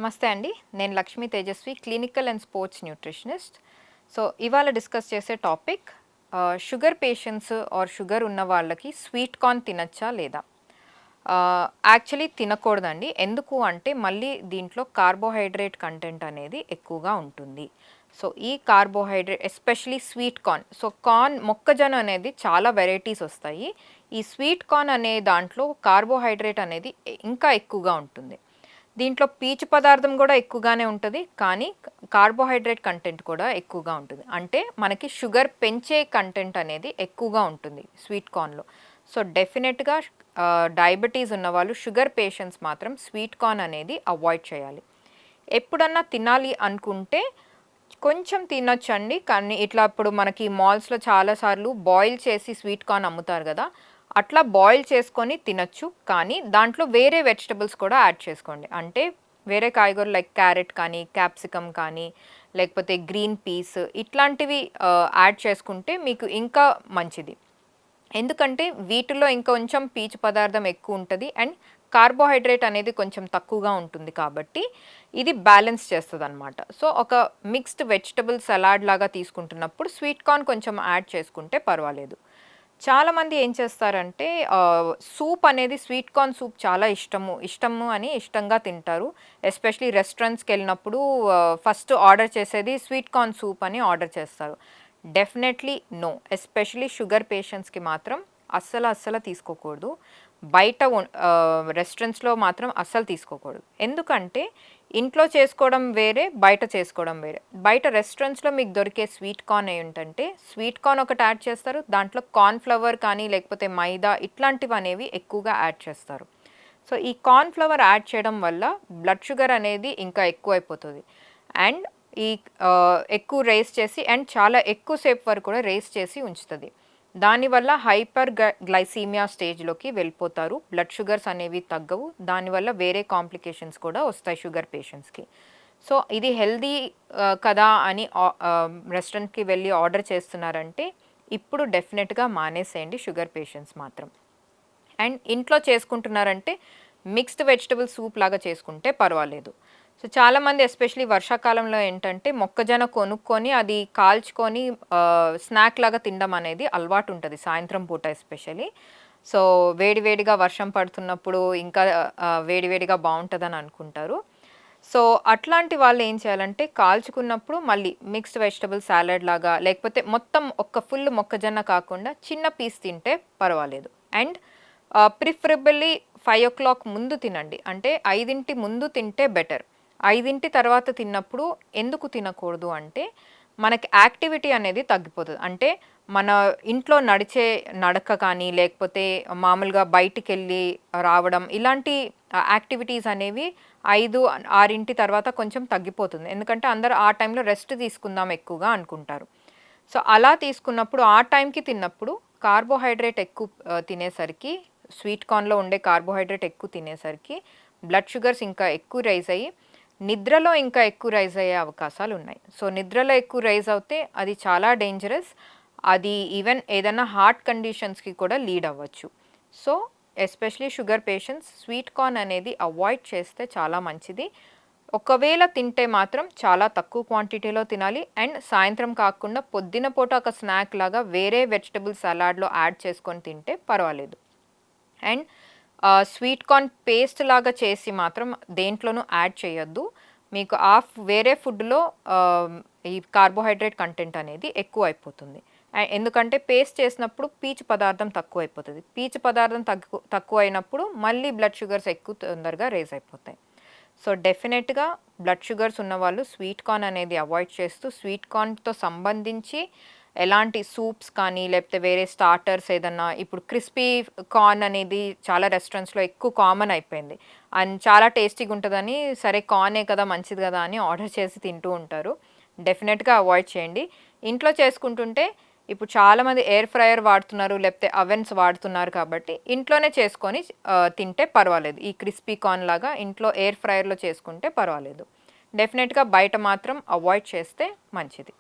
నమస్తే అండి. నేను Lakshmi Tejaswi, clinical and sports nutritionist. So, ఇవాళ డిస్కస్ చేసే topic sugar patients or sugar ఉన్న వాళ్ళకి స్వీట్ కార్న్ తినచ్చా లేదా? యాక్చువల్లీ తినకూడదండి. ఎందుకు అంటే మళ్ళీ దీంట్లో కార్బోహైడ్రేట్ కంటెంట్ అనేది ఎక్కువగా ఉంటుంది. సో, ఈ carbohydrate especially sweet corn. So, మొక్కజొన్న అనేది చాలా వెరైటీస్ వస్తాయి. ఈ స్వీట్ కార్న్ అనే దాంట్లో కార్బోహైడ్రేట్ అనేది ఇంకా ఎక్కువగా ఉంటుంది. దీంట్లో పీచు పదార్థం కూడా ఎక్కువగానే ఉంటది. కానీ కార్బోహైడ్రేట్ కంటెంట్ కూడా ఎక్కువగా ఉంటుంది. అంటే మనకి షుగర్ పెంచే కంటెంట్ అనేది ఎక్కువగా ఉంటుంది స్వీట్ కార్న్‌లో. సో, డెఫినెట్‌గా డయాబెటీస్ ఉన్నవాళ్ళు, షుగర్ పేషెంట్స్ మాత్రం స్వీట్ కార్న్ అనేది అవాయిడ్ చేయాలి. ఎప్పుడన్నా తినాలి అనుకుంటే కొంచెం తినొచ్చండి. కానీ ఇట్లా ఇప్పుడు మనకి మాల్స్‌లో చాలా సార్లు బాయిల్ చేసి స్వీట్ కార్న్ అమ్ముతారు గదా! అట్లా బాయిల్ చేసుకొని తినొచ్చు. కానీ దాంట్లో వేరే వెజిటబుల్స్ కూడా యాడ్ చేసుకోండి. అంటే వేరే కాయగూరలు లైక్ క్యారెట్ కానీ, క్యాప్సికమ్ కానీ, లేకపోతే గ్రీన్ పీస్ ఇట్లాంటివి యాడ్ చేసుకుంటే మీకు ఇంకా మంచిది. ఎందుకంటే వీటిలో ఇంకొంచెం పీచు పదార్థం ఎక్కువ ఉంటది. అండ్ కార్బోహైడ్రేట్ అనేది కొంచెం తక్కువగా ఉంటుంది కాబట్టి ఇది బ్యాలెన్స్ చేస్తదనమాట. సో, ఒక మిక్స్డ్ వెజిటబుల్ సలాడ్ లాగా తీసుకుంటున్నప్పుడు స్వీట్ కార్న్ కొంచెం యాడ్ చేసుకుంటే పర్వాలేదు. చాలామంది ఏం చేస్తారంటే సూప్ అనేది స్వీట్ కార్న్ సూప్ చాలా ఇష్టము అని ఇష్టంగా తింటారు. ఎస్పెషల్లీ రెస్టారెంట్స్‌కెళ్ళినప్పుడు ఫస్ట్ ఆర్డర్ చేసేది స్వీట్ కార్న్ సూప్ అని ఆర్డర్ చేస్తారు. Definitely no. ఎస్పెషల్లీ షుగర్ పేషెంట్స్‌కి మాత్రం అస్సలు తీసుకోకూడదు. బయట రెస్టారెంట్స్‌లో మాత్రం అస్సలు తీసుకోకూడదు. ఎందుకంటే ఇంట్లో చేసుకోవడం వేరే, బయట చేసుకోవడం వేరే. బయట రెస్టారెంట్స్‌లో మీకు దొరికే స్వీట్ కార్న్ ఏంటంటే, స్వీట్ కార్న్ ఒకటి యాడ్ చేస్తారు. దాంట్లో కార్న్ ఫ్లవర్ కానీ, లేకపోతే మైదా ఇట్లాంటివనేవి ఎక్కువగా యాడ్ చేస్తారు. సో, ఈ కార్న్ ఫ్లవర్ యాడ్ చేయడం వల్ల బ్లడ్ షుగర్ అనేది ఇంకా ఎక్కువైపోతది. అండ్ ఈ ఎక్కువ రైజ్ చేసి అండ్ చాలా ఎక్కువ సేపు వరకు కూడా రైజ్ చేసి ఉంచుతది. దానివల్ల గ్లైసీమియా స్టేజ్‌లోకి వెళ్ళిపోతారు. బ్లడ్ షుగర్స్ అనేవి తగ్గవు. దానివల్ల వేరే కాంప్లికేషన్స్ కూడా వస్తాయి షుగర్ పేషెంట్స్‌కి. సో, ఇది హెల్తీ కదా అని రెస్టారెంట్‌కి వెళ్ళి ఆర్డర్ చేస్తున్నారంటే ఇప్పుడు డెఫినెట్‌గా మానేసేయండి షుగర్ పేషెంట్స్ మాత్రం. అండ్ ఇంట్లో చేసుకుంటున్నారంటే మిక్స్డ్ వెజిటబుల్ సూప్ లాగా చేసుకుంటే పర్వాలేదు. సో, చాలామంది ఎస్పెషల్లీ వర్షాకాలంలో ఏంటంటే మొక్కజొన్న కొనుక్కొని అది కాల్చుకొని స్నాక్ లాగా తినడం అనేది అలవాటు ఉంటది సాయంత్రం పూట ఎస్పెషల్లీ. సో, వేడివేడిగా వర్షం పడుతున్నప్పుడు ఇంకా వేడివేడిగా బావుంటదని అనుకుంటారు. సో, అట్లాంటి వాళ్ళు ఏం చేయాలంటే కాల్చుకున్నప్పుడు మళ్ళీ మిక్స్డ్ వెజిటబుల్ సాలడ్ లాగా లేకపోతే మొత్తం ఒక ఫుల్ మొక్కజొన్న కాకుండా చిన్న పీస్ తింటే పర్వాలేదు. అండ్ ప్రిఫరబుల్లీ 5:00 ముందు తినండి. అంటే 5 ముందు తింటే బెటర్. 5 తర్వాత తిన్నప్పుడు ఎందుకు తినకూడదు అంటే, మనకి యాక్టివిటీ అనేది తగ్గిపోతది. అంటే మన ఇంట్లో నడిచే నడక కానీ, లేకపోతే మామూలుగా బయటికెళ్ళి రావడం ఇలాంటి యాక్టివిటీస్ అనేవి 5, 6 తర్వాత కొంచెం తగ్గిపోతుంది. ఎందుకంటే అందరూ ఆ టైంలో రెస్ట్ తీసుకుందాం ఎక్కువగా అనుకుంటారు. సో, అలా తీసుకున్నప్పుడు ఆ టైంకి తిన్నప్పుడు కార్బోహైడ్రేట్ ఎక్కువ తినేసరికి స్వీట్ కార్న్‌లో ఉండే కార్బోహైడ్రేట్ ఎక్కువ తినేసరికి బ్లడ్ షుగర్స్ ఇంకా ఎక్కువ రైజ్ అయ్యి నిద్రలో ఇంకా ఎక్కువ రైజ్ అయ్యే అవకాశాలున్నాయి. సో, నిద్రలో ఎక్కువ రైజ్ అవుతే అది చాలా డేంజరస్. అది ఈవెన్ ఏదైనా హార్ట్ కండిషన్స్‌కి కూడా లీడ్ అవ్వచ్చు. So, especially sugar patients sweet corn అనేది అవాయిడ్ చేస్తే చాలా మంచిది. ఒకవేళ తింటే మాత్రం చాలా తక్కువ క్వాంటిటీలో తినాలి. అండ్ సాయంత్రం కాకుండా పొద్దున పూట ఒక స్నాక్ లాగా వేరే వెజిటబుల్ సలాడ్‌లో యాడ్ చేసుకొని తింటే పర్వాలేదు. అండ్ స్వీట్ కార్న్ పేస్ట్ లాగా చేసి మాత్రం దేంట్లోనూ యాడ్ చేయొద్దు. మీకు వేరే ఫుడ్‌లో ఈ కార్బోహైడ్రేట్ కంటెంట్ అనేది ఎక్కువైపోతుంది. ఎందుకంటే పేస్ట్ చేసినప్పుడు పీచు పదార్థం తక్కువైపోతది. పీచు పదార్థం తక్కువైనప్పుడు మళ్ళీ బ్లడ్ షుగర్స్ ఎక్కువ తొందరగా రైజ్ అయిపోతాయి. సో, డెఫినెట్‌గా బ్లడ్ షుగర్స్ ఉన్నవాళ్ళు స్వీట్ కార్న్ అనేది అవాయిడ్ చేస్తూ స్వీట్ కార్న్‌తో సంబంధించి ఎలాంటి సూప్స్ కానీ, లేకపోతే వేరే స్టార్టర్స్ ఏదన్నా ఇప్పుడు క్రిస్పీ కార్న్ అనేది చాలా రెస్టారెంట్స్‌లో ఎక్కువ కామన్ అయిపోయింది. అండ్ చాలా టేస్టీగా ఉంటదని సరే కార్నే కదా మంచిది కదా అని ఆర్డర్ చేసి తింటూ ఉంటారు. డెఫినెట్‌గా అవాయిడ్ చేయండి. ఇంట్లో చేసుకుంటుంటే ఇప్పుడు చాలామంది ఎయిర్ ఫ్రైయర్ వాడుతున్నారు, లేకపోతే అవెన్స్ వాడుతున్నారు కాబట్టి ఇంట్లోనే చేసుకొని తింటే పర్వాలేదు. ఈ క్రిస్పీ కార్న్ లాగా ఇంట్లో ఎయిర్ ఫ్రైయర్‌లో చేసుకుంటే పర్వాలేదు. డెఫినెట్‌గా బయట మాత్రం అవాయిడ్ చేస్తే మంచిది.